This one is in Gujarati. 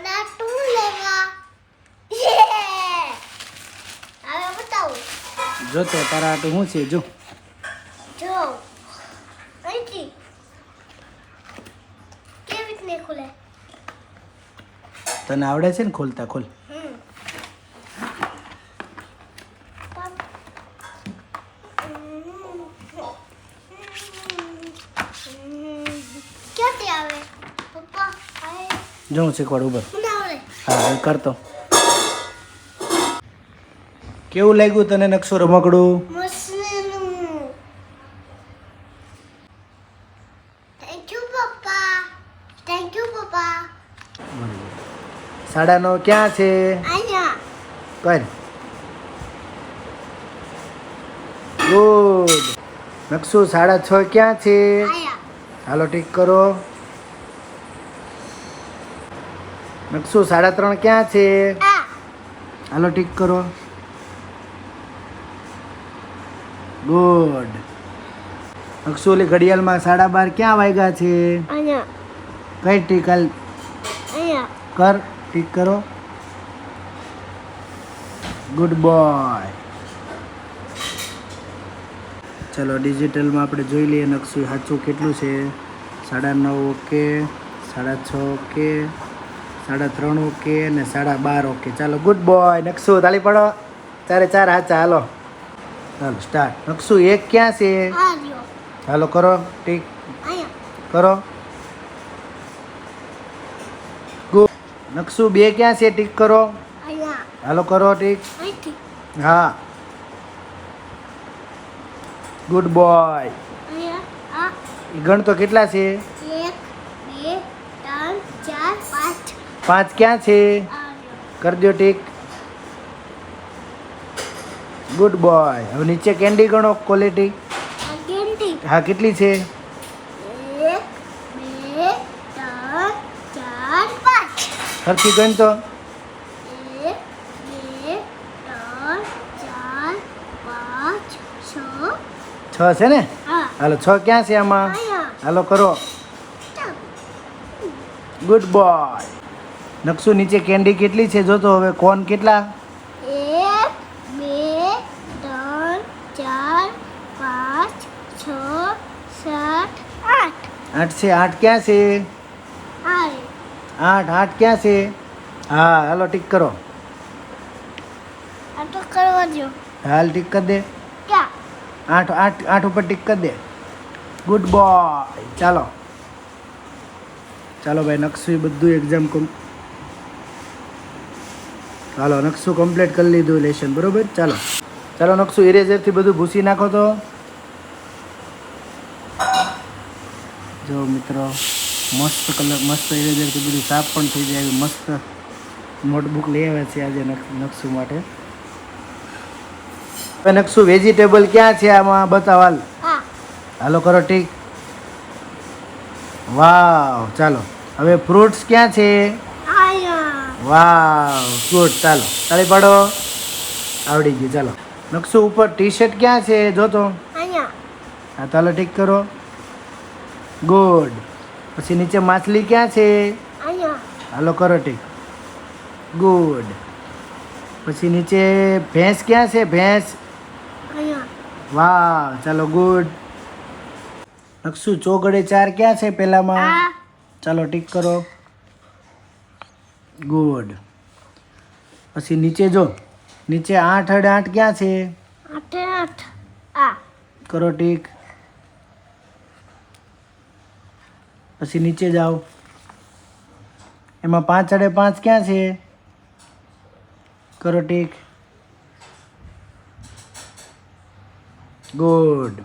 साड़ा टू लेगा ये હવે બતાવું જો તો તારા આટું શું છે જો જો અહીંથી કેવી રીતને ખુલે તને આવડે છે ને ખોલતા ખોલ ક્યાંથી આવે પપ્પા આય જો હું શીખવાડ ઉભર મને આવડે હા હવે કરતો કેવું લાગ્યું તને નકશો રમકડું મસનું થેન્ક યુ પપ્પા સાડાનો ક્યાં છે અહીંયા કર ગુડ નકશો 6:30 ક્યાં છે અહીંયા હાલો ટીક કરો નકશો 3:30 ક્યાં છે આ હાલો ટીક કરો ગુડ નકશો ઓલી ઘડિયાળમાં 12:30 ક્યાં વાગ્યા છે અહીંયા કઈ ટીક હાલ અહીંયા કર ટીક કરો ગુડ બોય ચલો ડિજિટલમાં આપણે જોઈ લઈએ નકશું સાચું કેટલું છે 9:30 ઓકે 6:30 ઓકે 3:30 ઓકે અને 12:30 ઓકે ચાલો ગુડ બોય નકશું તાળી પડો 4 હાચા હાલો ચાલો સ્ટાર્ટ નકશું 1 ક્યાં છે આ રહ્યો હાલો કરો ટીક અહીંયા કરો ગુડ નકશું 2 ક્યાં છે ટીક કરો અહીંયા હાલો કરો ટીક અહીંથી હા ગુડ બોય અહીંયા આ ગણતો કેટલા છે 1 2 3 4 5 5 ક્યાં છે આ રહ્યો કરી દો ટીક ગુડ બોય હવે નીચે કેન્ડી ગણો ક્વોલિટી આ કેન્ટી હા કેટલી છે 1 2 3 4 5 સરખી ગણતો 1 2 3 4 5 6 6 છે ને હા હાલો 6 ક્યાં છે આમાં અહીંયા હાલો કરો ગુડ બોય નકશું નીચે કેન્ડી કેટલી છે જોતો હવે કોણ કેટલા 1 2 3 4 5 6 7 8 8 છે 8 ક્યાં છે આ 8 ક્યાં છે હા હાલો ટીક કરો આ તો કરવા દો હાલ ટીક કરી દે ક્યાં 8 ઉપર ટીક કરી દે ગુડ બોય ચાલો ચાલો ભાઈ નકશું બધું એક્ઝામ ચાલો નકશું કમ્પ્લીટ કરી લીધું લેશન બરોબર ચાલો ચાલો નકશું ઇરેઝરથી બધું ભૂસી નાખો તો જો મિત્રો મસ્ત કલર મસ્ત ઇરેઝરથી બધું સાફ પણ થઈ જાય એવી મસ્ત નોટબુક લઈ આવ્યા છે આજે નકશું માટે હવે નકશું વેજીટેબલ ક્યાં છે આમાં બતાવાલ હા હાલો કરો ટીક વાવ ચાલો હવે ફ્રૂટ્સ ક્યાં છે અહીંયા વાવ ગુડ ચાલો તાળી પાડો આવડી ગયું ચાલો નકશું ઉપર ટી શર્ટ ક્યાં છે જોતો અહીંયા હા ચાલો ટીક કરો ગુડ પછી નીચે માછલી ક્યાં છે અહીંયા હાલો કરો ટીક ગુડ પછી નીચે ભેંસ ક્યાં છે ભેંસ અહીંયા વાવ ચાલો ગુડ નકશું ચોગડે 4 ક્યાં છે પહેલામાં આ ચાલો ટીક કરો ગુડ પછી નીચે જો નીચે 8 + 8 ક્યાં છે 8 8 આ કરો ટીક પછી નીચે જાઓ એમાં 5 + 5 ક્યાં છે કરો ટીક ગુડ